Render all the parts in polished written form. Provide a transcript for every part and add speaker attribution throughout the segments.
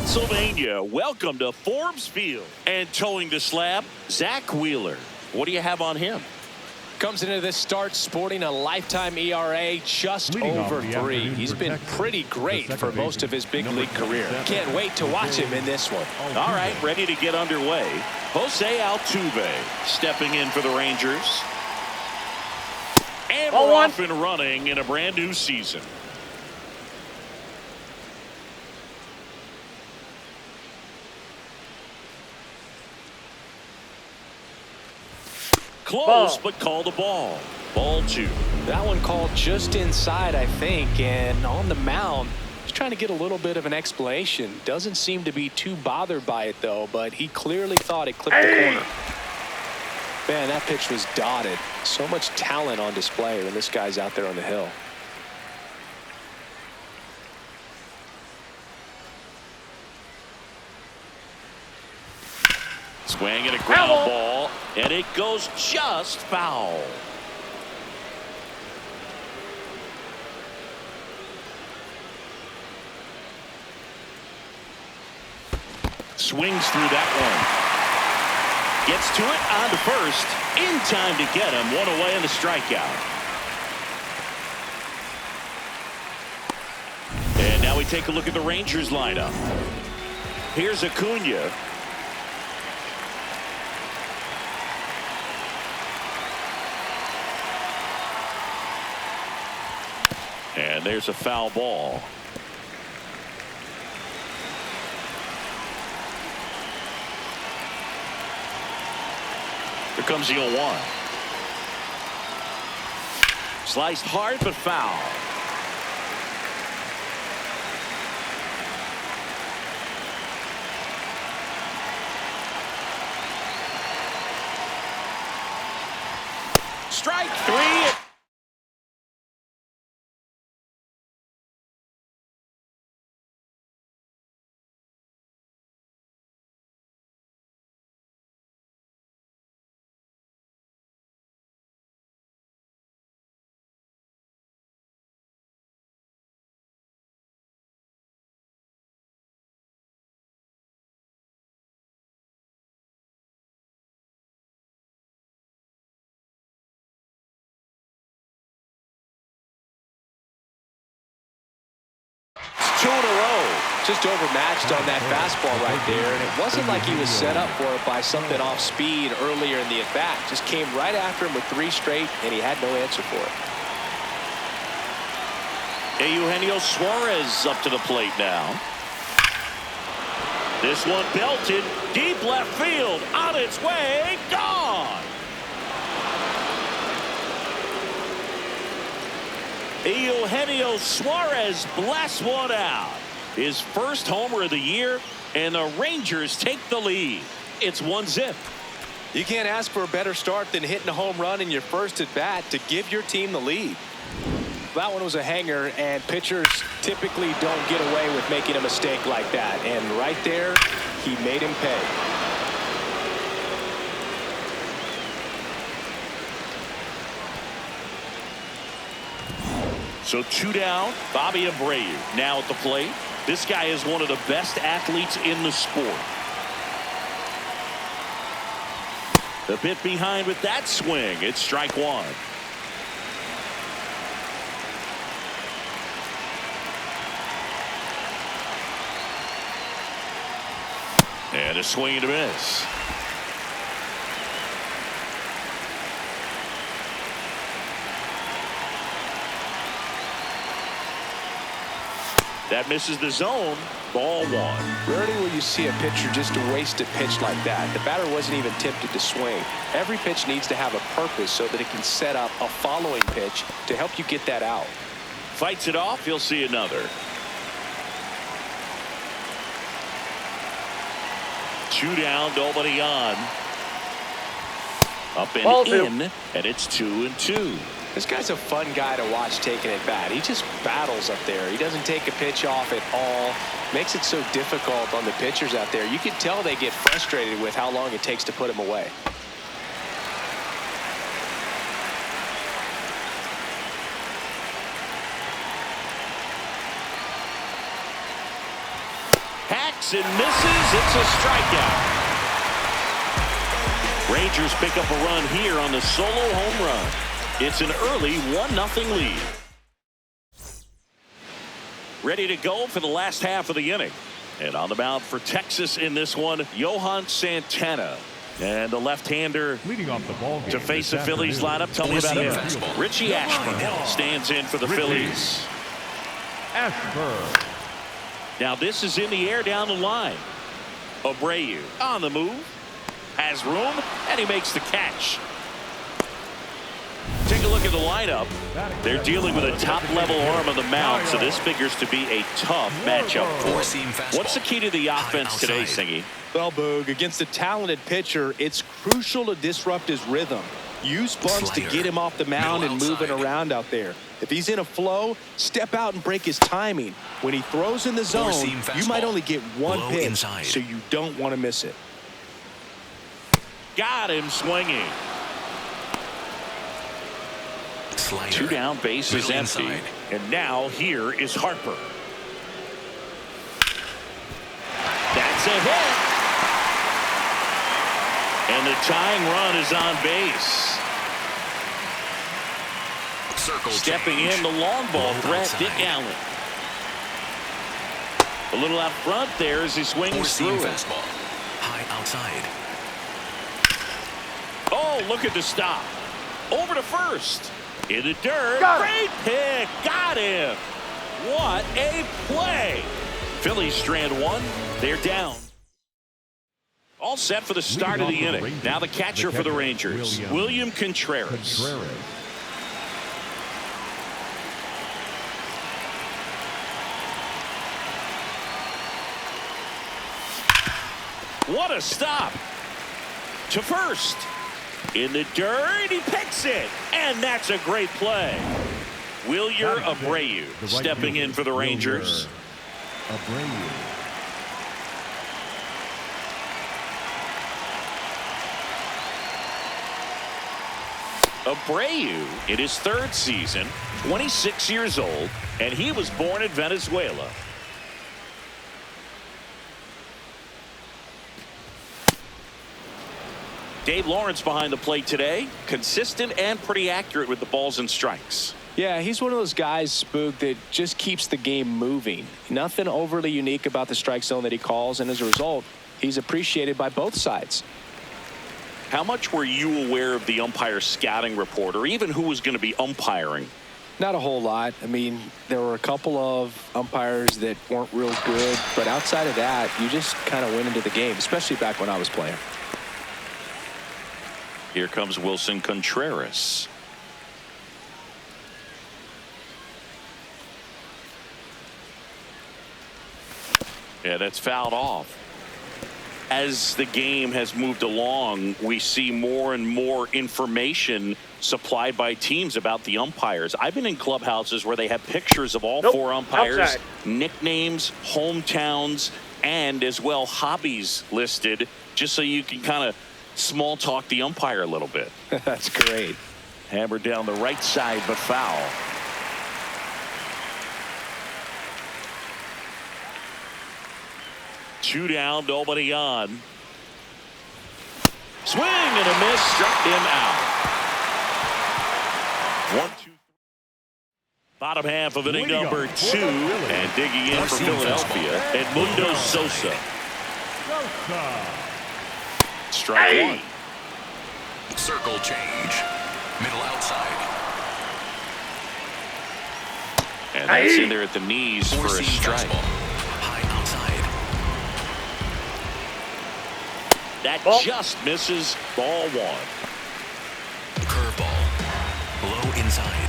Speaker 1: Pennsylvania. Welcome to Forbes Field. And towing the slab, Zach Wheeler. What do you have on him?
Speaker 2: Comes into this start sporting a lifetime ERA just over 3. He's been pretty great for most of his big league career. Can't wait to watch him in this one.
Speaker 1: All right, ready to get underway. Jose Altuve stepping in for the Rangers. And we're off and running in a brand new season. Close, but called a ball. Ball 2.
Speaker 2: That one called just inside, I think, and on the mound, he's trying to get a little bit of an explanation. Doesn't seem to be too bothered by it, though, but he clearly thought it clipped the corner. Man, that pitch was dotted. So much talent on display when this guy's out there on the hill.
Speaker 1: Swing and a ground ball, and it goes just foul. Swings through that one. Gets to it on to first. In time to get him. One away in the strikeout. And now we take a look at the Rangers lineup. Here's Acuna. And there's a foul ball. Here comes the 0-1. Sliced hard but foul. Strike 3. Two in a row.
Speaker 2: Just overmatched on that fastball right there, and it wasn't like he was set up for it by something off speed earlier in the at-bat. Just came right after him with 3 straight, and he had no answer for it.
Speaker 1: Eugenio Suarez up to the plate now. This one belted deep left field, on its way, gone. Eugenio Suarez blasts one out. His first homer of the year, and the Rangers take the lead. It's 1-0.
Speaker 2: You can't ask for a better start than hitting a home run in your first at bat to give your team the lead. That one was a hanger, and pitchers typically don't get away with making a mistake like that. And right there, he made him pay.
Speaker 1: So 2 down. Bobby Abreu now at the plate. This guy is one of the best athletes in the sport. The bit behind with that swing. It's strike 1. And a swing and a miss. That misses the zone. Ball 1.
Speaker 2: Rarely will you see a pitcher just waste a pitch like that. The batter wasn't even tempted to swing. Every pitch needs to have a purpose so that it can set up a following pitch to help you get that out.
Speaker 1: Fights it off. He'll see another. 2 down, nobody on. Up and in, and it's 2-2.
Speaker 2: This guy's a fun guy to watch taking at bat. He just battles up there. He doesn't take a pitch off at all. Makes it so difficult on the pitchers out there. You can tell they get frustrated with how long it takes to put him away.
Speaker 1: And misses. It's a strikeout. Rangers pick up a run here on the solo home run. It's an early 1-0 lead. Ready to go for the last half of the inning. And on the mound for Texas in this one, Johan Santana. And the left-hander
Speaker 3: leading off the ball game
Speaker 1: to face the Phillies lineup. Tell me about him. Richie Ashburn stands in for the Phillies.
Speaker 3: Ashburn.
Speaker 1: Now this is in the air down the line. Abreu on the move. Has room, and he makes the catch. Take a look at the lineup. They're dealing with a top-level arm on the mound, so this figures to be a tough matchup for him. What's the key to the offense today, Singy?
Speaker 2: Well, Boog, against a talented pitcher, it's crucial to disrupt his rhythm. Use bunts to get him off the mound and moving around out there. If he's in a flow, step out and break his timing. When he throws in the zone, you might only get one pitch, so you don't want to miss it.
Speaker 1: Got him swinging.
Speaker 4: Slider.
Speaker 1: 2 down, base is empty. And now here is Harper. That's a hit. And the tying run is on base.
Speaker 4: Circle
Speaker 1: Stepping
Speaker 4: change.
Speaker 1: in the long ball threat,
Speaker 4: Outside.
Speaker 1: Dick Allen. A little out front there as he swings through it.
Speaker 4: Fastball. High outside.
Speaker 1: Oh, look at the stop. Over to first. In the dirt. Great pick. Got him. What a play. Phillies strand one. They're down. All set for the start of the inning. Now the catcher for the Rangers, William Contreras. What a stop. To first. In the dirt, he picks it. And that's a great play. Wilyer Abreu stepping in for the Rangers. Abreu in his 3rd season, 26 years old, and he was born in Venezuela. Dave Lawrence behind the plate today, consistent and pretty accurate with the balls and strikes.
Speaker 2: Yeah, he's one of those guys, Spook, that just keeps the game moving. Nothing overly unique about the strike zone that he calls, and as a result, he's appreciated by both sides.
Speaker 1: How much were you aware of the umpire scouting report, or even who was going to be umpiring?
Speaker 2: Not a whole lot. I mean, there were a couple of umpires that weren't real good, but outside of that, you just kind of went into the game, especially back when I was playing.
Speaker 1: Here comes Wilson Contreras. Yeah, that's fouled off. As the game has moved along, we see more and more information supplied by teams about the umpires. I've been in clubhouses where they have pictures of all 4 umpires,
Speaker 5: outside.
Speaker 1: nicknames, hometowns, and as well hobbies listed, just so you can kind of small talk the umpire a little bit.
Speaker 2: That's great.
Speaker 1: Hammered down the right side, but foul. Two down, nobody on. Swing and a miss, struck him out. 1-2. Bottom half of inning number 2, and digging in for Philadelphia, Edmundo Sosa. Strike 1.
Speaker 4: Circle change. Middle outside.
Speaker 1: And that's in there at the knees for a strike.
Speaker 4: High outside.
Speaker 1: That just misses, ball 1.
Speaker 4: Curveball. Low inside.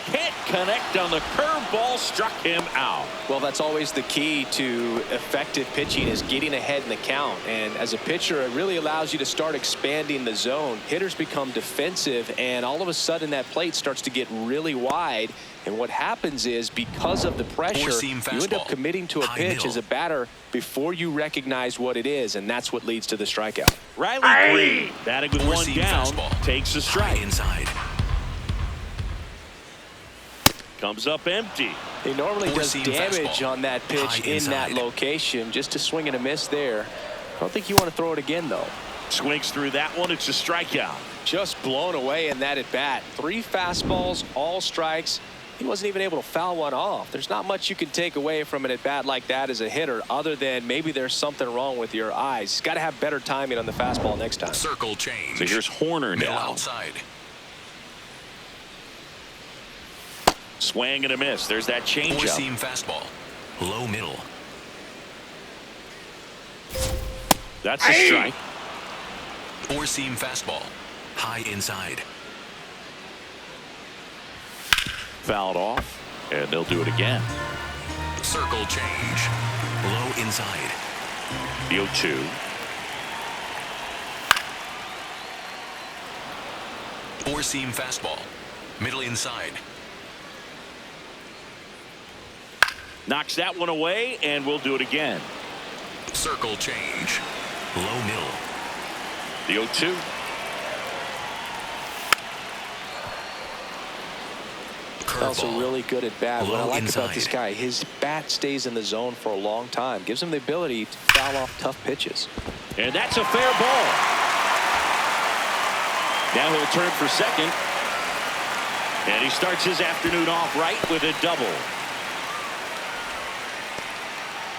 Speaker 1: Can't connect on the curveball, struck him out.
Speaker 2: Well, that's always the key to effective pitching, is getting ahead in the count. And as a pitcher, it really allows you to start expanding the zone. Hitters become defensive, and all of a sudden that plate starts to get really wide. And what happens is, because of the pressure, you end up committing to a pitch as a batter before you recognize what it is, and that's what leads to the strikeout.
Speaker 1: Riley Green, batting with 1 down, takes a strike.
Speaker 4: Inside.
Speaker 1: Comes up empty.
Speaker 2: He normally does damage
Speaker 4: fastball.
Speaker 2: on that pitch in that location. Just to swing and a miss there. I don't think you want to throw it again, though.
Speaker 1: Swings through that one. It's a strikeout.
Speaker 2: Just blown away in that at bat. 3 fastballs, all strikes. He wasn't even able to foul one off. There's not much you can take away from an at bat like that as a hitter, other than maybe there's something wrong with your eyes. He's got to have better timing on the fastball next time.
Speaker 4: Circle change.
Speaker 1: So here's Horner
Speaker 4: Middle
Speaker 1: now.
Speaker 4: outside.
Speaker 1: Swing and a miss. There's that changeup.
Speaker 4: 4-seam fastball. Low middle.
Speaker 1: That's a strike.
Speaker 4: 4-seam fastball. High inside.
Speaker 1: Fouled off, and they'll do it again.
Speaker 4: Circle change. Low inside.
Speaker 1: The 0-2.
Speaker 4: Four-seam fastball. Middle inside.
Speaker 1: Knocks that one away, and we'll do it again.
Speaker 4: Circle change. Low middle.
Speaker 1: The 0-2.
Speaker 2: Also really good at bat. What I like
Speaker 4: inside.
Speaker 2: about this guy, his bat stays in the zone for a long time. Gives him the ability to foul off tough pitches.
Speaker 1: And that's a fair ball. Now he'll turn for second. And he starts his afternoon off right with a double.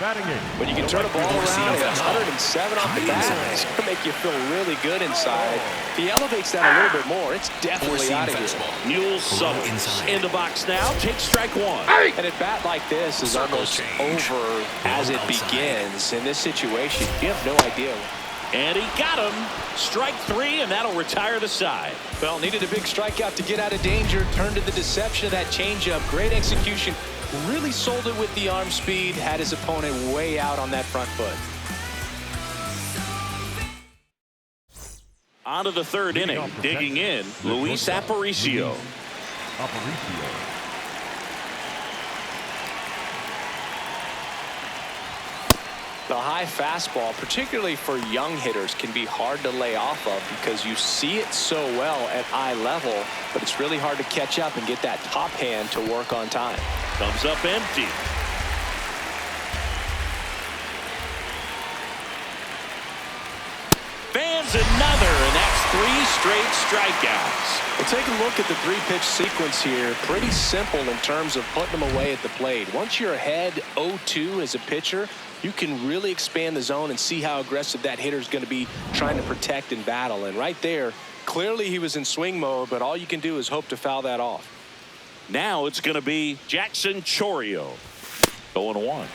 Speaker 3: Batting in.
Speaker 2: When you can turn a ball around at 107 off the bat, it's going to make you feel really good inside. If he elevates that a little bit more, it's definitely out of here.
Speaker 1: Mule Summers in the box now. Takes strike one.
Speaker 2: And a bat like this is almost over as it begins. In this situation, you have no idea.
Speaker 1: And he got him. Strike 3, and that'll retire the side.
Speaker 2: Well, needed a big strikeout to get out of danger. Turned to the deception of that changeup. Great execution. Really sold it with the arm speed. Had his opponent way out on that front foot.
Speaker 1: On to the third inning. Digging in, Luis Aparicio.
Speaker 2: The high fastball, particularly for young hitters, can be hard to lay off of because you see it so well at eye level, but it's really hard to catch up and get that top hand to work on time.
Speaker 1: Comes up empty. Fans another, and that's 3 straight strikeouts.
Speaker 2: Well, take a look at the 3-pitch sequence here. Pretty simple in terms of putting them away at the plate. Once you're ahead 0-2 as a pitcher, you can really expand the zone and see how aggressive that hitter is going to be trying to protect and battle. And right there, clearly he was in swing mode, but all you can do is hope to foul that off.
Speaker 1: Now it's going to be Jackson Chourio. 0-1.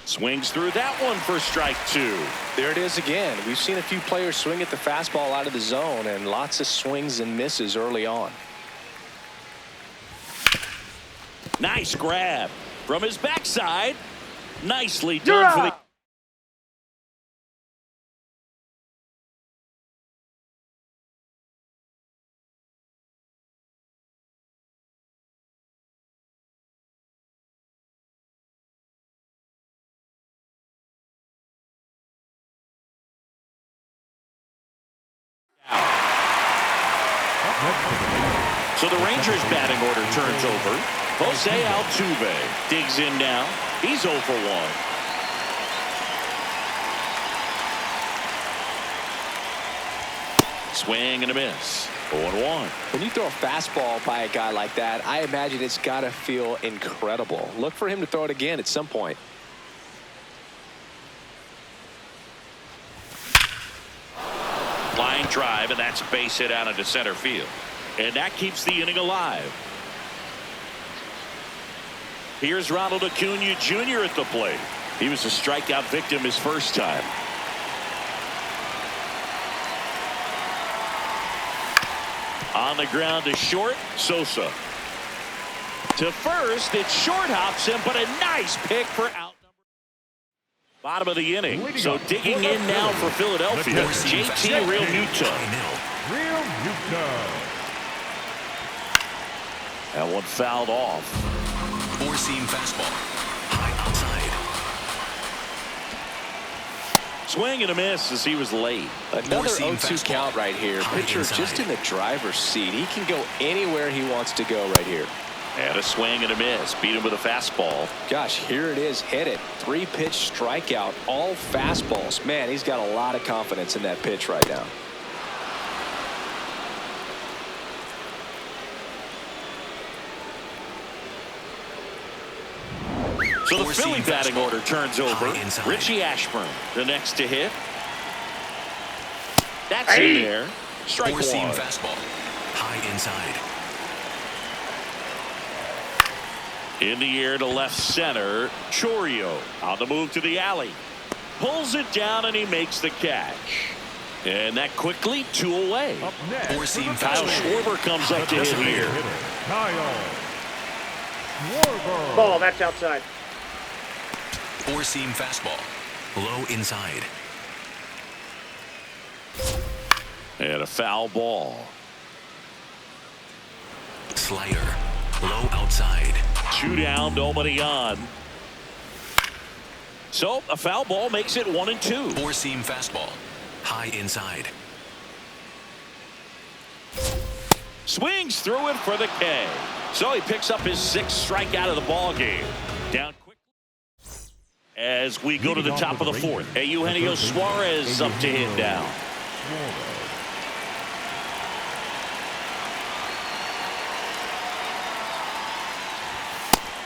Speaker 1: Swings through that one for strike 2.
Speaker 2: There it is again. We've seen a few players swing at the fastball out of the zone and lots of swings and misses early on.
Speaker 1: Nice grab from his backside. Nicely done for the... So the Rangers batting order turns over. Jose Altuve digs in now. He's 0 for 1. Swing and a miss. 0-1.
Speaker 2: When you throw a fastball by a guy like that, I imagine it's got to feel incredible. Look for him to throw it again at some point.
Speaker 1: Line drive, and that's a base hit out into center field. And that keeps the inning alive. Here's Ronald Acuna Jr. at the plate. He was a strikeout victim his first time. On the ground to short, Sosa. To first, it short hops him, but a nice pick for out. Bottom of the inning. So digging in now for Philadelphia, JT Realmuto. That one fouled off.
Speaker 4: 4-seam fastball. High outside.
Speaker 1: Swing and a miss as he was late.
Speaker 2: Another
Speaker 4: Four-seam
Speaker 2: 0-2 count right here. Pitcher just in the driver's seat. He can go anywhere he wants to go right here.
Speaker 1: And a swing and a miss. Beat him with a fastball.
Speaker 2: Gosh, here it is. Hit it. 3-pitch strikeout. All fastballs. Man, he's got a lot of confidence in that pitch right now.
Speaker 1: So the Philly batting order turns over.
Speaker 4: Inside.
Speaker 1: Richie Ashburn, the next to hit. That's in there. Strike
Speaker 4: Four-seam
Speaker 1: one.
Speaker 4: fastball. High inside.
Speaker 1: In the air to left center. Chourio on the move to the alley. Pulls it down and he makes the catch. And that quickly 2 away.
Speaker 3: Up next,
Speaker 4: Four-seam
Speaker 1: Kyle
Speaker 4: fastball.
Speaker 1: Schwarber comes up to hit here.
Speaker 3: Kyle Schwarber.
Speaker 5: Ball, that's outside.
Speaker 4: Four-seam fastball. Low inside.
Speaker 1: And a foul ball.
Speaker 4: Slider. Low outside.
Speaker 1: 2 down, nobody on. So a foul ball makes it 1-2.
Speaker 4: Four-seam fastball. High inside.
Speaker 1: Swings through it for the K. So he picks up his 6th strikeout of the ball game. Down quick. As we go to the top of the 4th. Eugenio Suarez up to hit down.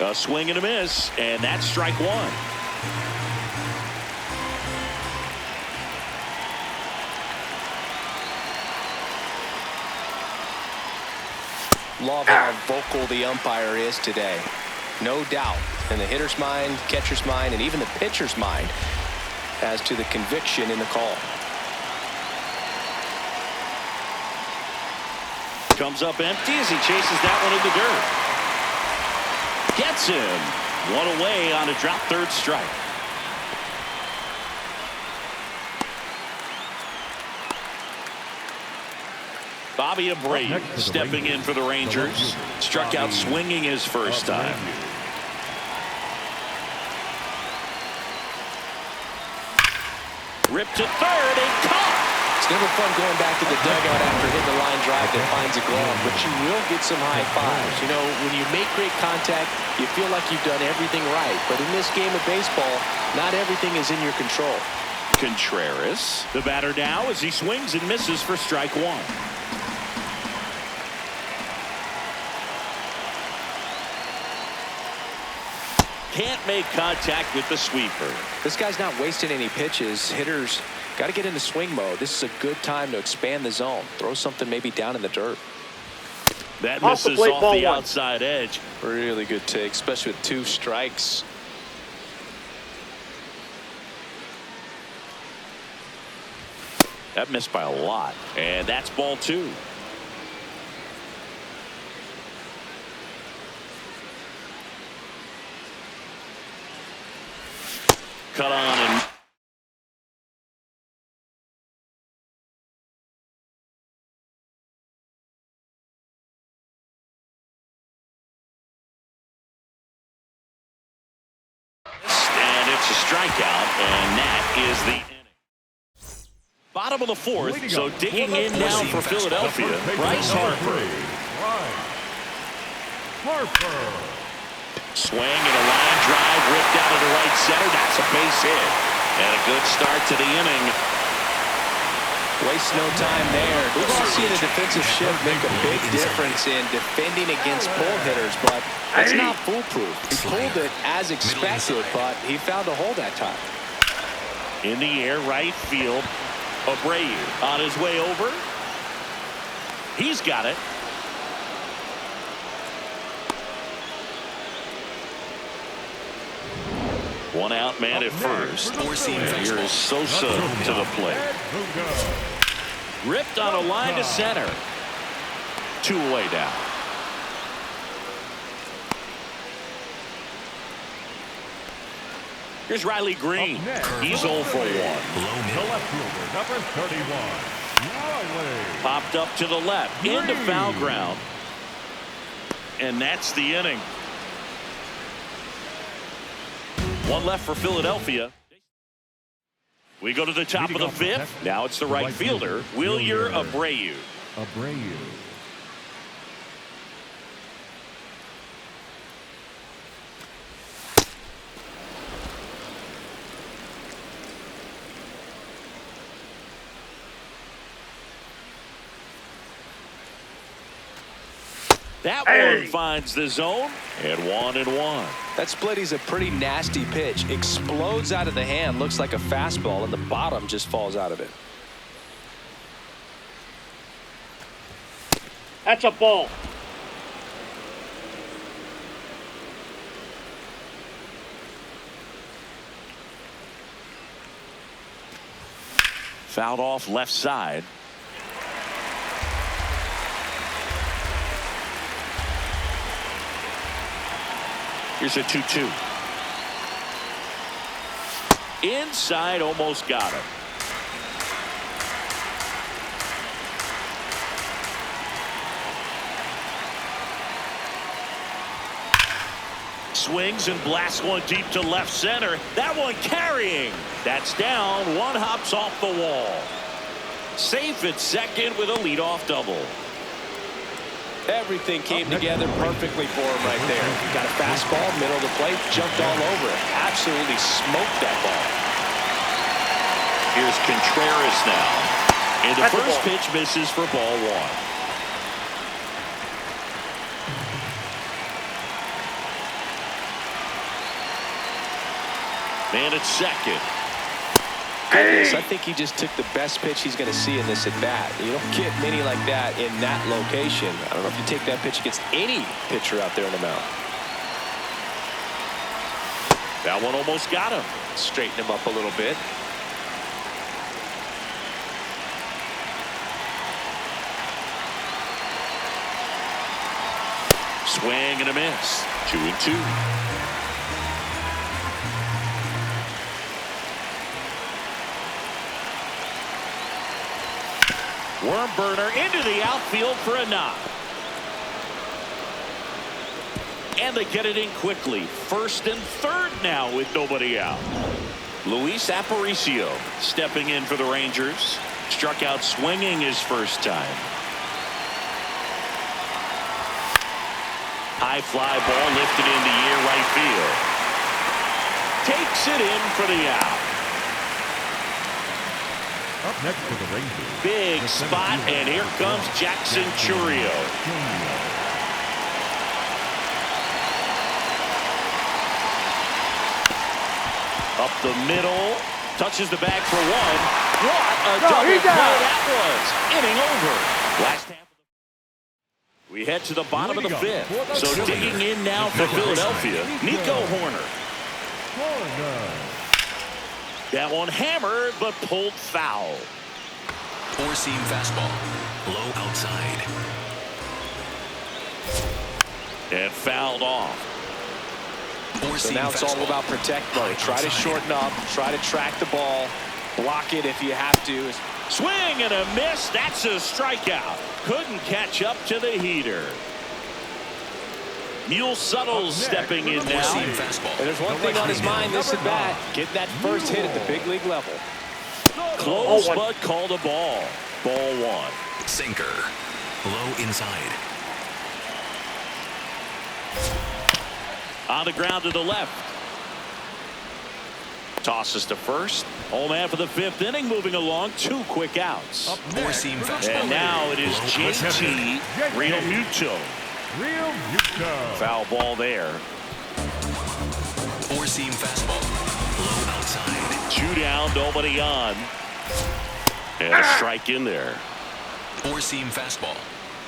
Speaker 1: A swing and a miss, and that's strike one.
Speaker 2: Love how vocal the umpire is today. No doubt in the hitter's mind, catcher's mind, and even the pitcher's mind as to the conviction in the call.
Speaker 1: Comes up empty as he chases that one in the dirt. Gets him. 1 away on a drop 3rd strike. Bobby Abreu stepping in for the Rangers. Struck out swinging his first time. Ripped to 3rd and caught.
Speaker 2: It's never fun going back to the dugout after hitting a line drive that finds a glove, but you will get some high fives. You know, when you make great contact, you feel like you've done everything right. But in this game of baseball, not everything is in your control.
Speaker 1: Contreras, the batter now as he swings and misses for strike one. Can't make contact with the sweeper.
Speaker 2: This guy's not wasting any pitches. Hitters got to get into swing mode. This is a good time to expand the zone. Throw something maybe down in the dirt.
Speaker 1: That
Speaker 5: Off the
Speaker 1: misses
Speaker 5: plate,
Speaker 1: off
Speaker 5: ball
Speaker 1: the
Speaker 5: one.
Speaker 1: outside edge.
Speaker 2: Really good take, especially with 2 strikes.
Speaker 1: That missed by a lot. And that's ball 2. Cut on and it's a strikeout, and that is the inning. Bottom of the 4th, so digging in now for Philadelphia, Bryce Harper. Swing and a line drive ripped out of the right center. That's a base hit. And a good start to the inning.
Speaker 2: Waste no time there. We've all seen a defensive shift make a big difference in defending against pull hitters, but it's not foolproof. He pulled it as expected, but he found a hole that time.
Speaker 1: In the air, right field. Abreu on his way over. He's got it. One out man at first. Here is Sosa to the plate. Ripped on a line to center. 2 away down. Here's Riley Green. He's 0 for 1.
Speaker 3: The left fielder, number 31, Riley.
Speaker 1: Popped up to the left into foul ground. And that's the inning. 1 left for Philadelphia. We go to the top of the fifth. Now it's the right fielder, Wilyer Abreu. That one finds the zone, and 1-1.
Speaker 2: That splitty's a pretty nasty pitch. Explodes out of the hand, looks like a fastball, and the bottom just falls out of it.
Speaker 5: That's a ball.
Speaker 1: Fouled off left side. Here's a 2-2. Inside, almost got him. Swings and blasts one deep to left center. That one carrying. That's down. One hops off the wall. Safe at second with a leadoff double.
Speaker 2: Everything came together perfectly for him right there. Got a fastball, middle of the plate, jumped all over it. Absolutely smoked that ball.
Speaker 1: Here's Contreras now. And the first pitch misses for ball one. Man at second.
Speaker 2: Goodness, I think he just took the best pitch he's going to see in this at bat. You don't get many like that in that location. I don't know if you take that pitch against any pitcher out there on the mound.
Speaker 1: That one almost got him.
Speaker 2: Straighten him up a little bit.
Speaker 1: Swing and a miss. 2-2. Worm burner into the outfield for a knock. And they get it in quickly. First and third now with nobody out. Luis Aparicio stepping in for the Rangers. Struck out swinging his first time. High fly ball lifted in the air right field. Takes it in for the out.
Speaker 3: Up next for the Rangers.
Speaker 1: Big spot, and here comes Jackson Chourio. Up the middle, touches the bag for one. What a double play that was. Inning over. Last half. We head to the bottom of the fifth. So digging in now for Philadelphia, Nico Hoerner. That one hammered, but pulled foul.
Speaker 4: Four-seam fastball. Low outside.
Speaker 1: And fouled off.
Speaker 2: So now it's all about protect mode. Try to shorten up. Try to track the ball. Block it if you have to.
Speaker 1: Swing and a miss. That's a strikeout. Couldn't catch up to the heater. Mule Suttles stepping in now.
Speaker 2: And there's one thing on his mind this at bat. Get that first hit at the big league level.
Speaker 1: Close, but called a ball. Ball one.
Speaker 4: Sinker. Low inside.
Speaker 1: On the ground to the left. Tosses to first. Home half of the fifth inning, moving along. 2 quick outs.
Speaker 4: Four-seam fastball.
Speaker 1: And now it is JT Realmuto. Foul ball there.
Speaker 4: Four-seam fastball. Low outside.
Speaker 1: 2 down, nobody on. And a strike in there.
Speaker 4: Four-seam fastball.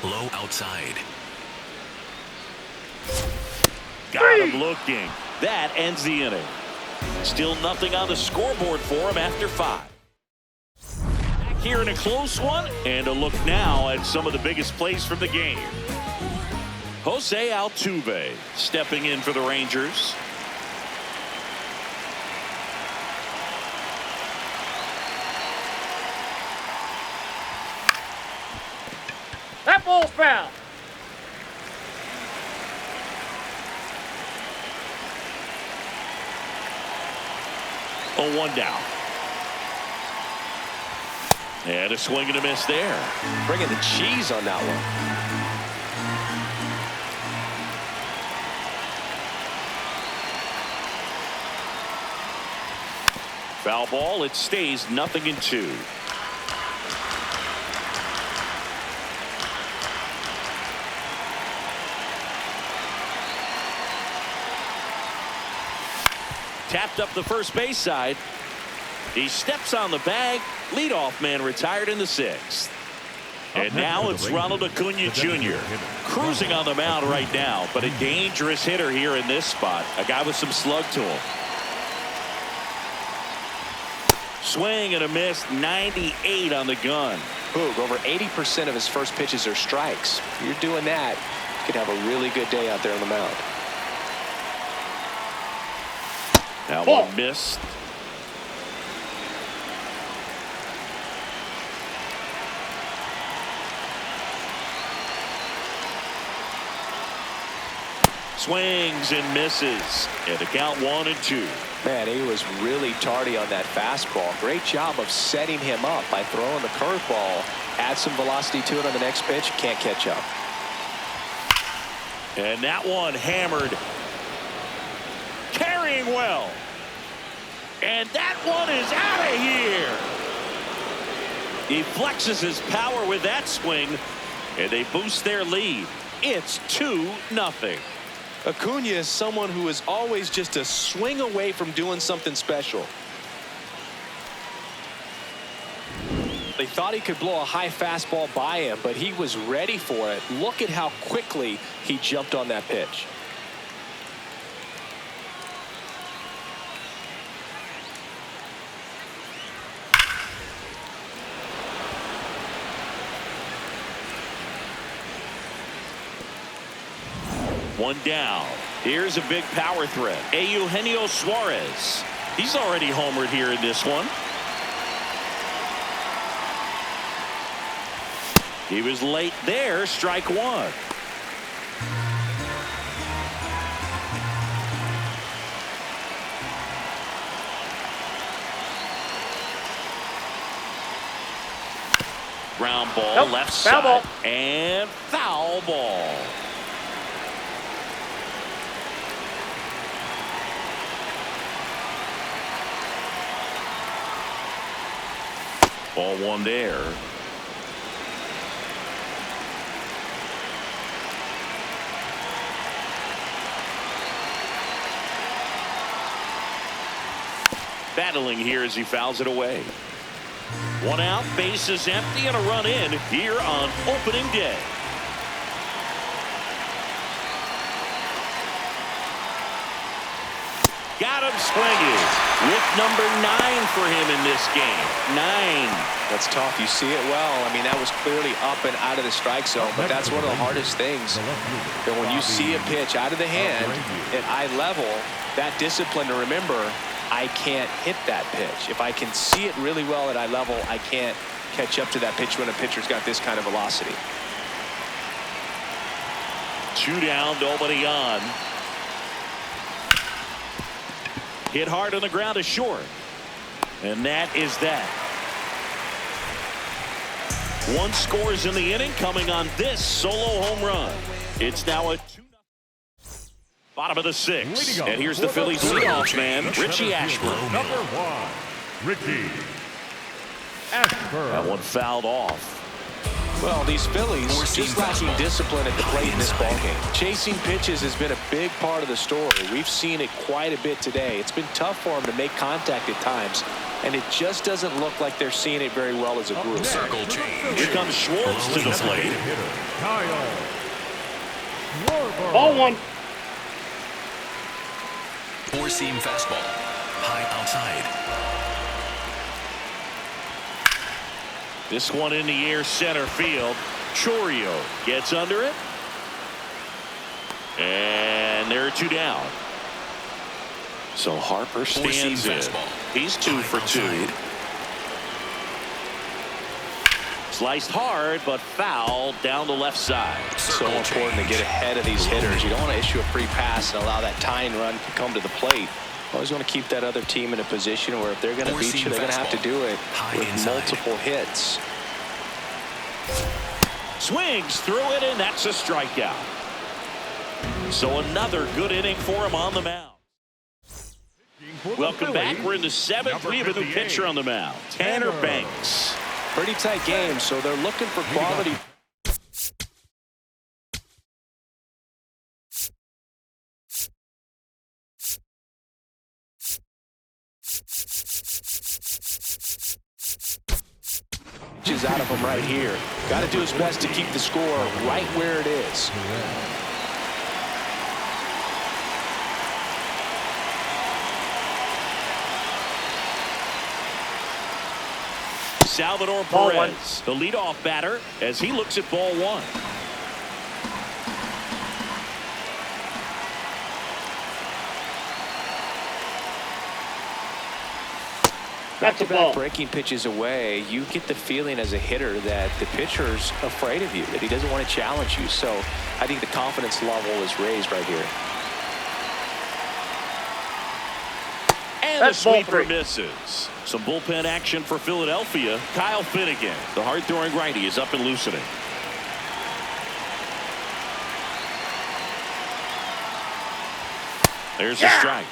Speaker 4: Low outside.
Speaker 1: Got him looking. That ends the inning. Still nothing on the scoreboard for him after 5. Back here in a close one, and a look now at some of the biggest plays from the game. Jose Altuve stepping in for the Rangers.
Speaker 5: That ball's foul.
Speaker 1: Oh, 1 down. And a swing and a miss there.
Speaker 2: Bringing the cheese on that one.
Speaker 1: Foul ball. It stays 0-2. Tapped up the first base side. He steps on the bag. Leadoff man retired in the 6th. And now it's Ronald Acuna Jr. cruising on the mound right now, but a dangerous hitter here in this spot. A guy with some slug to him. Swing and a miss. 98 on the gun.
Speaker 2: Boog, over 80% of his first pitches are strikes. If you're doing that, you could have a really good day out there on the mound.
Speaker 1: That one missed. Swings and misses. And the count 1-2.
Speaker 2: Man, he was really tardy on that fastball. Great job of setting him up by throwing the curveball. Add some velocity to it on the next pitch. Can't catch up.
Speaker 1: And that one hammered. Carrying well. And that one is out of here. He flexes his power with that swing. And they boost their lead. It's 2-0.
Speaker 2: Acuna is someone who is always just a swing away from doing something special. They thought he could blow a high fastball by him, but he was ready for it. Look at how quickly he jumped on that pitch.
Speaker 1: One down. Here's a big power threat. Eugenio Suarez. He's already homered here in this one. He was late there. Strike one. Ground ball,
Speaker 5: nope.
Speaker 1: left
Speaker 5: Foul
Speaker 1: side,
Speaker 5: ball.
Speaker 1: and foul ball. Ball one there. Battling here as he fouls it away. One out, bases empty, and a run in here on opening day. Got him swinging with number 9 for him in this game. 9.
Speaker 2: That's tough. You see it well. I mean, that was clearly up and out of the strike zone, but that's one of the hardest things. That when you see a pitch out of the hand at eye level, that discipline to remember, I can't hit that pitch. If I can see it really well at eye level, I can't catch up to that pitch when a pitcher's got this kind of velocity.
Speaker 1: 2 down, nobody on. Hit hard on the ground to short. And that is that. 1 scores in the inning coming on this solo home run. It's now a 2-0. Bottom of the 6th. And here's the Phillies leadoff man, Richie Ashburn.
Speaker 3: Number 1, Richie Ashburn.
Speaker 1: That one fouled off.
Speaker 2: Well, these Phillies just lacking discipline at the plate in this ballgame. Chasing pitches has been a big part of the story. We've seen it quite a bit today. It's been tough for them to make contact at times, and it just doesn't look like they're seeing it very well as a group.
Speaker 4: Circle change.
Speaker 1: Here comes Schwartz to the plate.
Speaker 5: Ball one.
Speaker 4: 4-seam fastball. High outside.
Speaker 1: This one in the air, center field. Chourio gets under it. And there are 2 down. So Harper stands in. He's 2 for 2. Sliced hard, but foul down the left side.
Speaker 2: So important to get ahead of these hitters. You don't want to issue a free pass and allow that tying run to come to the plate. Always want to keep that other team in a position where if they're going to beat you, they're going to have to do it with multiple hits.
Speaker 1: Swings through it, and that's a strikeout. So another good inning for him on the mound. Welcome back. We're in the 7th. We have a new pitcher on the mound, Tanner Banks.
Speaker 2: Pretty tight game, so they're looking for quality. Is out of him right here. Got to do his best to keep the score right where it is.
Speaker 1: Salvador Perez, the leadoff batter, as he looks at ball one.
Speaker 2: Back-to-back breaking pitches away, you get the feeling as a hitter that the pitcher's afraid of you, that he doesn't want to challenge you. So I think the confidence level is raised right here.
Speaker 1: And the sweeper misses. Some bullpen action for Philadelphia. Kyle Finnegan, the hard-throwing righty, is up and loosening. There's a strike.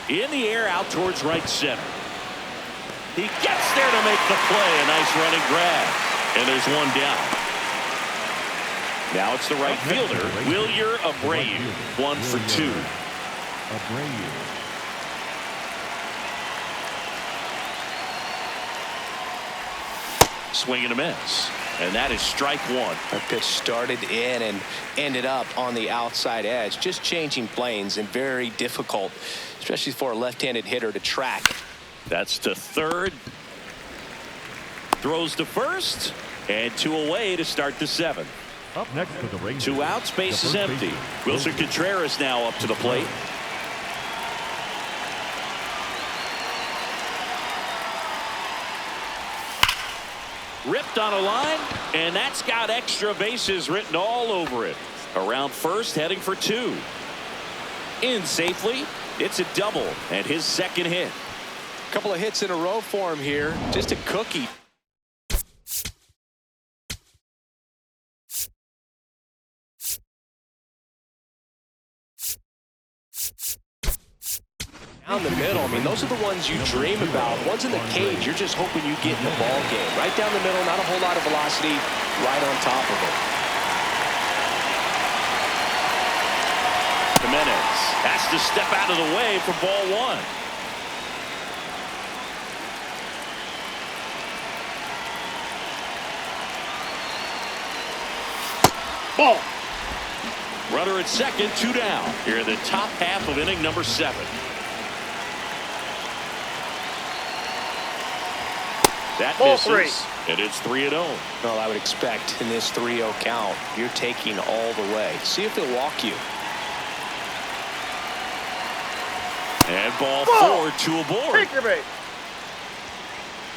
Speaker 1: In the air, out towards right center. He gets there to make the play. A nice running grab. And there's one down. Now it's the right fielder, Wilyer Abreu. 1 for 2. Swing and a miss. And that is strike one.
Speaker 2: That pitch started in and ended up on the outside edge. Just changing planes and very difficult, especially for a left-handed hitter to track.
Speaker 1: That's to third. Throws to first. And 2 away to start the 7th.
Speaker 3: Up next for the Rangers.
Speaker 1: 2 out, space is empty. Wilson Contreras now up to the plate. Ripped on a line, and that's got extra bases written all over it. Around first, heading for 2. In safely, it's a double, and his second hit.
Speaker 2: A couple of hits in a row for him here. Just a cookie. Down the middle, I mean, those are the ones you dream about. Ones in the cage, you're just hoping you get in the ball game. Right down the middle, not a whole lot of velocity, right on top of it.
Speaker 1: Jimenez has to step out of the way for ball 1.
Speaker 5: Ball.
Speaker 1: Runner at second, 2 down. Here in the top half of inning number 7. That misses, and it's 3-0.
Speaker 2: Well, I would expect in this 3-0 count, you're taking all the way. See if they'll walk you.
Speaker 1: And ball 4, 2 aboard.
Speaker 5: Take your bait.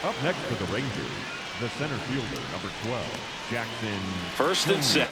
Speaker 3: Up next for the Rangers, the center fielder, number 12, Jackson.
Speaker 1: First and set.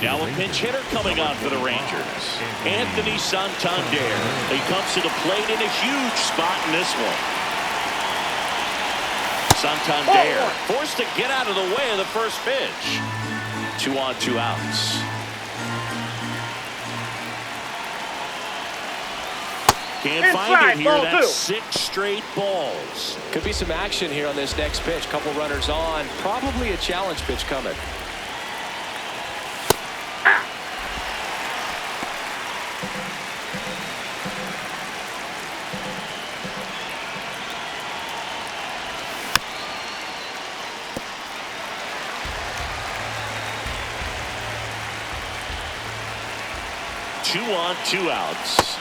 Speaker 1: Now a pinch hitter coming on for the Rangers. Anthony Santander. He comes to the plate in a huge spot in this one. Santander forced to get out of the way of the first pitch. 2 on, 2 outs. Can't find
Speaker 5: Inside,
Speaker 1: it here.
Speaker 5: ball
Speaker 1: That's
Speaker 5: 2.
Speaker 1: 6 straight balls.
Speaker 2: Could be some action here on this next pitch. Couple runners on. Probably a challenge pitch coming.
Speaker 1: Two on, 2 outs.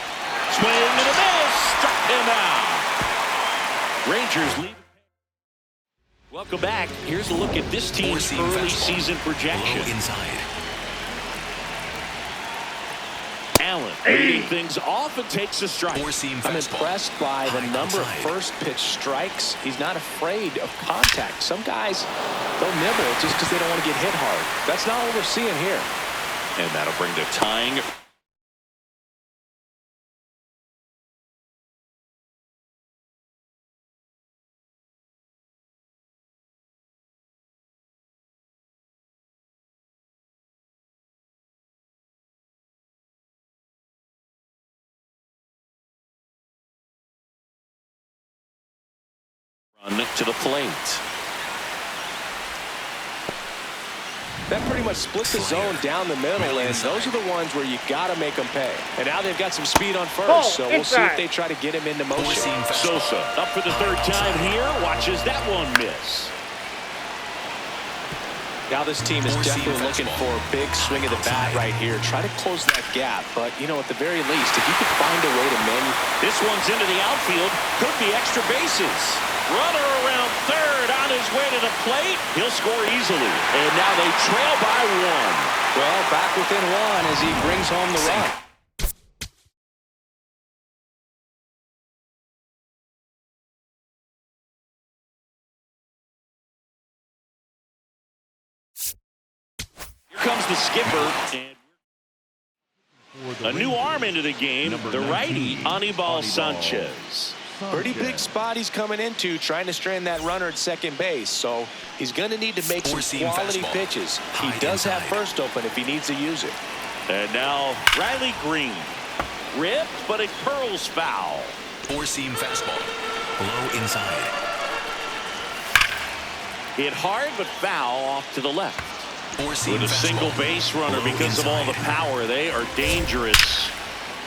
Speaker 1: Swing and a miss. Struck him out. Rangers lead. Welcome back. Here's a look at this team's early season projection.
Speaker 4: Inside.
Speaker 1: Allen leading things off and takes a strike.
Speaker 2: I'm impressed by the number of first pitch strikes. He's not afraid of contact. Some guys, they'll nibble just because they don't want to get hit hard. That's not what we're seeing here.
Speaker 1: And that'll bring the tying. Run to the plate.
Speaker 2: That pretty much split the zone down the middle, and those are the ones where you got to make them pay. And now they've got some speed on first, so we'll see if they try to get him into motion.
Speaker 1: Sosa up for the 3rd time here. Watches that one miss.
Speaker 2: Now this team is definitely looking for a big swing of the bat right here. Try to close that gap, but, you know, at the very least, if you could find a way to
Speaker 1: This one's into the outfield. Could be extra bases. Runner around 3rd on his way to the plate. He'll score easily. And now they trail by 1.
Speaker 2: Well, back within 1 as he brings home the run.
Speaker 1: Here comes the skipper. And a new arm into the game. The righty, Anibal Sanchez.
Speaker 2: Pretty big spot he's coming into, trying to strand that runner at second base. So he's going to need to make some quality pitches. He does have first open if he needs to use it.
Speaker 1: And now Riley Green. Ripped, but it curls foul.
Speaker 4: 4-seam fastball. Low inside.
Speaker 1: Hit hard, but foul off to the left. With a single base runner because of all the power, they are dangerous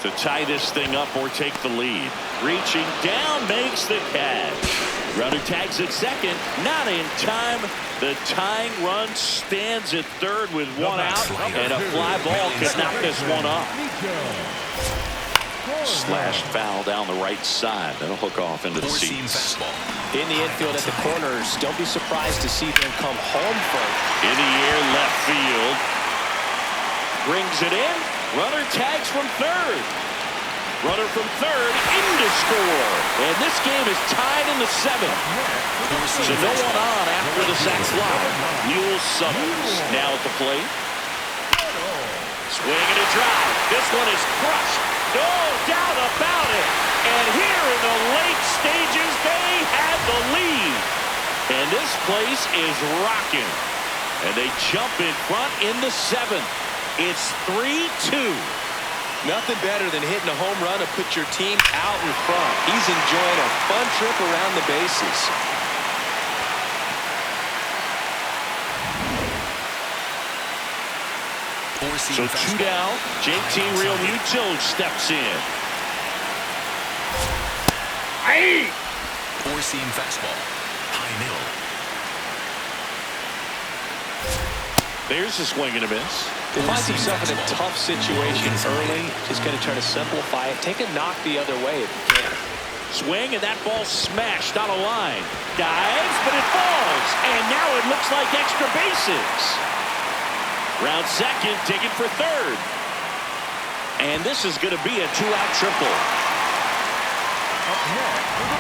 Speaker 1: to tie this thing up or take the lead. Reaching down, makes the catch. Runner tags at second, not in time. The tying run stands at 3rd with 1 out, and a fly ball could knock this one off. Slash foul down the right side. That'll hook off into the seats.
Speaker 2: In the infield at the corners, don't be surprised to see them come home first.
Speaker 1: In the air, left field. Brings it in. Runner tags from 3rd. Runner from 3rd in to score. And this game is tied in the 7th. So no one on after the sac fly. Mule Summers now at the plate. Swing and a drive. This one is crushed. No doubt about it. And here in the late stages, they had the lead. And this place is rocking. And they jump in front in the 7th. It's 3-2.
Speaker 2: Nothing better than hitting a home run to put your team out in front. He's enjoying a fun trip around the bases.
Speaker 1: So 2 down. JT Realmuto steps in.
Speaker 4: 4-seam fastball. High middle.
Speaker 1: There's a swing and a miss.
Speaker 2: He finds himself in a tough situation early. Just going to try to simplify it. Take a knock the other way if you can.
Speaker 1: Swing, and that ball smashed on a line. Dives, but it falls. And now it looks like extra bases. Round second, digging for 3rd. And this is going to be a 2-out triple.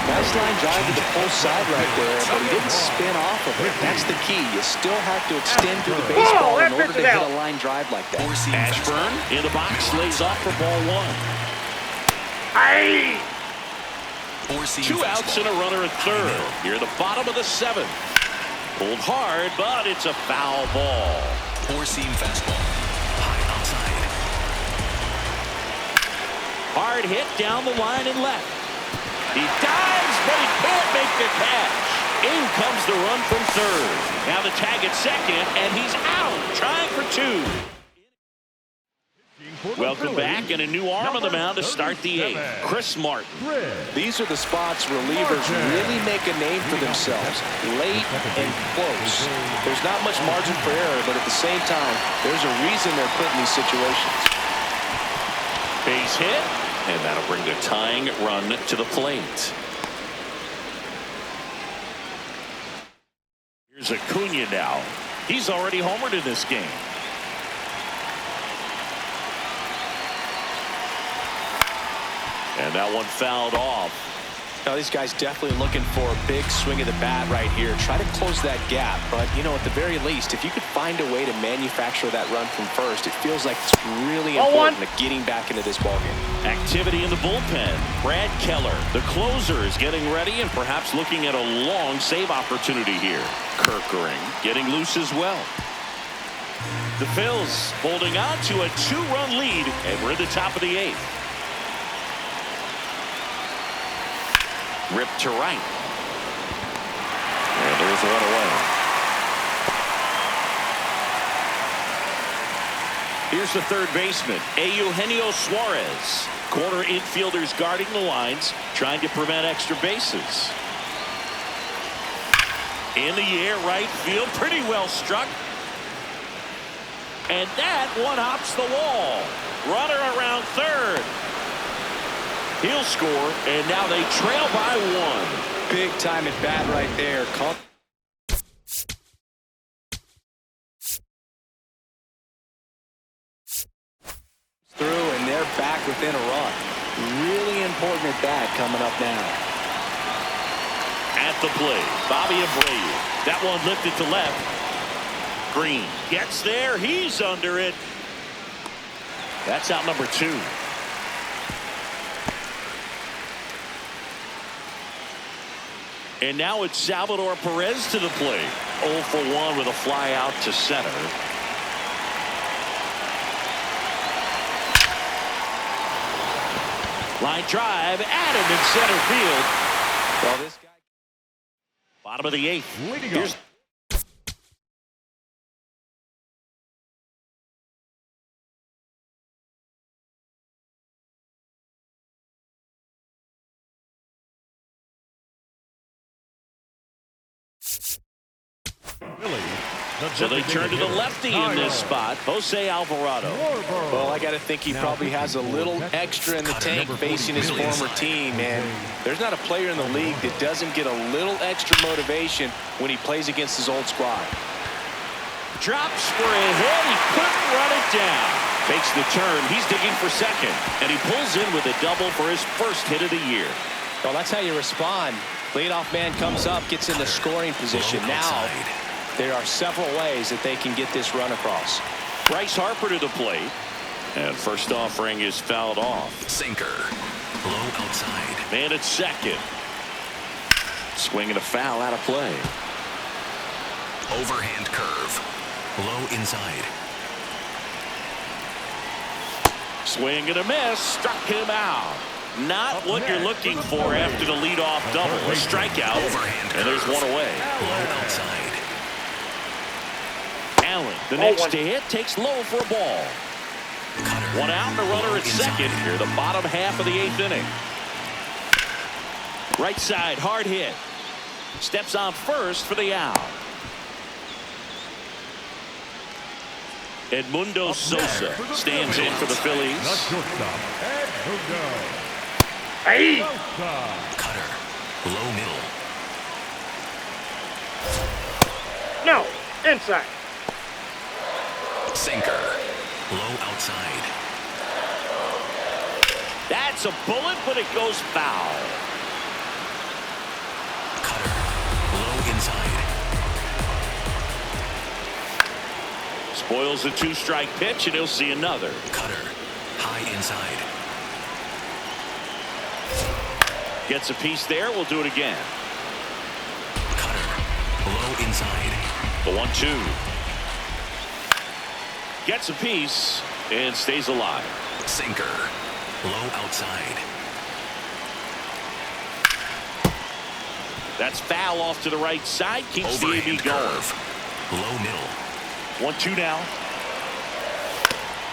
Speaker 2: Nice line drive to the pull side right there, but he didn't spin off of it. That's the key. You still have to extend through the baseball in order to hit a line drive like that.
Speaker 1: Ashburn in the box, lays off for ball 1. 2 outs and a runner at 3rd. Here at the bottom of the 7th. Pulled hard, but it's a foul ball.
Speaker 4: 4-seam fastball. High outside.
Speaker 1: Hard hit down the line and left. He dives, but he can't make the catch. In comes the run from third. Now the tag at second, and he's out, trying for two. Welcome back, and a new arm on the mound to start the eighth. Chris Martin.
Speaker 2: These are the spots relievers really make a name for themselves. Late and close. There's not much margin for error, but at the same time, there's a reason they're put in these situations.
Speaker 1: Base hit, and that'll bring the tying run to the plate. Here's Acuna now. He's already homered in this game. And that one fouled off.
Speaker 2: Now these guys definitely looking for a big swing of the bat right here. Try to close that gap. But, you know, at the very least, if you could find a way to manufacture that run from first, it feels like it's really important to getting back into this ballgame.
Speaker 1: Activity in the bullpen. Brad Keller, the closer, is getting ready and perhaps looking at a long save opportunity here. Kirkering getting loose as well. The Phils holding on to a 2-run lead, and we're at the top of the eighth. Ripped to right. And there's one away. Here's the third baseman, Eugenio Suarez. Corner infielders guarding the lines, trying to prevent extra bases. In the air, right field, pretty well struck. And that one hops the wall. Runner around third. He'll score, and now they trail by one.
Speaker 2: Big time at bat right there. Through, and they're back within a run. Really important at bat coming up now.
Speaker 1: At the plate, Bobby Abreu. That one lifted to left. Green gets there. He's under it. That's out number 2. And now it's Salvador Perez to the plate. 0 for 1 with a fly out to center. Line drive, Adam in center field.
Speaker 2: Well, this guy.
Speaker 1: Bottom of the 8th. Here's so they turn to the lefty in this spot, Jose Alvarado.
Speaker 2: Well, I got to think he probably has a little extra in the tank facing his former team, and there's not a player in the league that doesn't get a little extra motivation when he plays against his old squad.
Speaker 1: Drops for a hit. He couldn't run it down. Takes the turn. He's digging for second, and he pulls in with a double for his first hit of the year.
Speaker 2: Well, that's how you respond. Leadoff man comes up, gets into scoring position. Now, there are several ways that they can get this run across.
Speaker 1: Bryce Harper to the plate. And first offering is fouled off.
Speaker 4: Sinker. Low outside.
Speaker 1: Man at second. Swinging a foul out of play.
Speaker 4: Overhand curve. Low inside.
Speaker 1: Swing and a miss. Struck him out. Not what you're looking for after the leadoff double. A strikeout.
Speaker 4: Overhand
Speaker 1: and there's one away.
Speaker 4: Low outside.
Speaker 1: Allen, the next to hit, takes low for a ball.
Speaker 4: Cutter.
Speaker 1: One out and a runner at second here, the bottom half of the 8th inning. Right side, hard hit. Steps on first for the out. Edmundo Sosa stands in for the Phillies.
Speaker 5: Hey!
Speaker 4: Cutter. Low middle.
Speaker 5: No, inside.
Speaker 4: Sinker. Low outside.
Speaker 1: That's a bullet, but it goes foul.
Speaker 4: Cutter. Low inside.
Speaker 1: Spoils the 2-strike pitch, and he'll see another.
Speaker 4: Cutter. High inside.
Speaker 1: Gets a piece there. We'll do it again.
Speaker 4: Cutter. Low inside.
Speaker 1: The 1-2. Gets a piece and stays alive.
Speaker 4: Sinker. Low outside.
Speaker 1: That's foul off to the right side. Keeps the
Speaker 4: Overhand
Speaker 1: AB going.
Speaker 4: curve. Low middle.
Speaker 1: 1-2 now.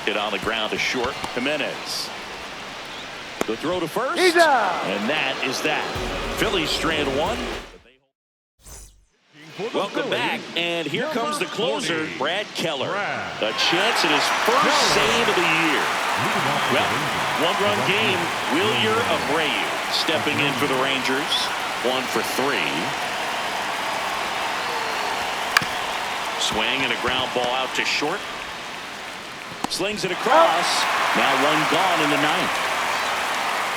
Speaker 1: Hit on the ground to short. Jimenez. The throw to first.
Speaker 5: He's out.
Speaker 1: And that is that. Phillies strand one. Welcome back, and here comes the closer, Brad Keller. A chance at his first save of the year. Well, one-run game, Wilyer Abreu stepping in for the Rangers. 1 for 3. Swing and a ground ball out to short. Slings it across. Now one gone in the ninth.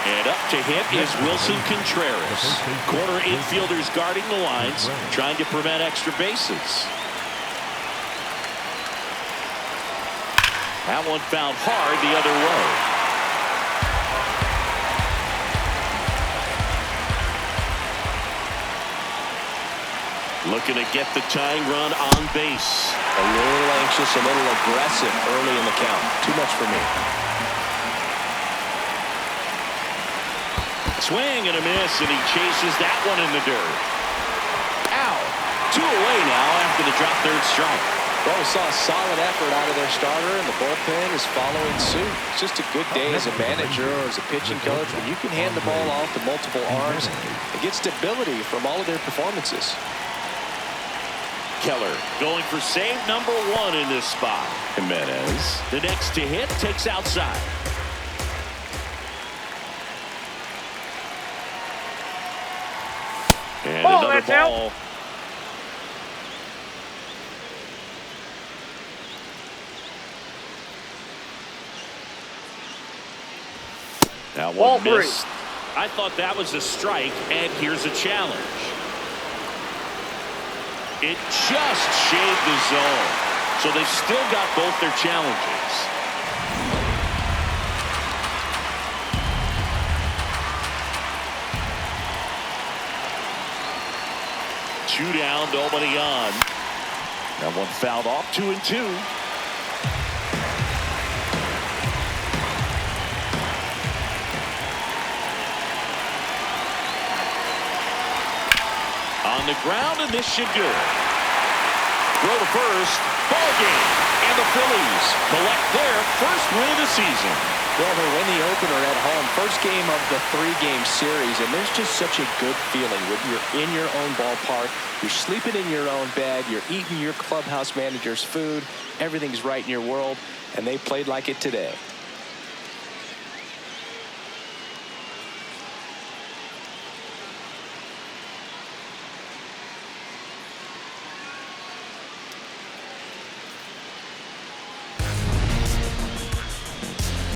Speaker 1: And up to hit is Wilson Contreras. Corner infielders guarding the lines, trying to prevent extra bases. That one found hard the other way. Looking to get the tying run on base.
Speaker 2: A little anxious, a little aggressive early in the count. Too much for me.
Speaker 1: Swing and a miss, and he chases that one in the dirt. Ow. 2 away now after the drop third strike.
Speaker 2: Well, we saw a solid effort out of their starter, and the bullpen is following suit. It's just a good day as a manager or as a pitching coach when you can hand the ball off to multiple arms and get stability from all of their performances.
Speaker 1: Keller going for save number 1 in this spot. Jimenez, the next to hit, takes outside. And another ball.
Speaker 5: Out.
Speaker 1: That one missed. I thought that was a strike, and here's a challenge. It just shaved the zone, so they've still got both their challenges. Two down, nobody on. That one fouled off. 2-2. On the ground, and this should do it. Throw to first. Ball game. And the Phillies collect their first win of the season.
Speaker 2: Well, they win the opener at home. First game of the 3-game series, and there's just such a good feeling when you're in your own ballpark. You're sleeping in your own bed. You're eating your clubhouse manager's food. Everything's right in your world, and they played like it today.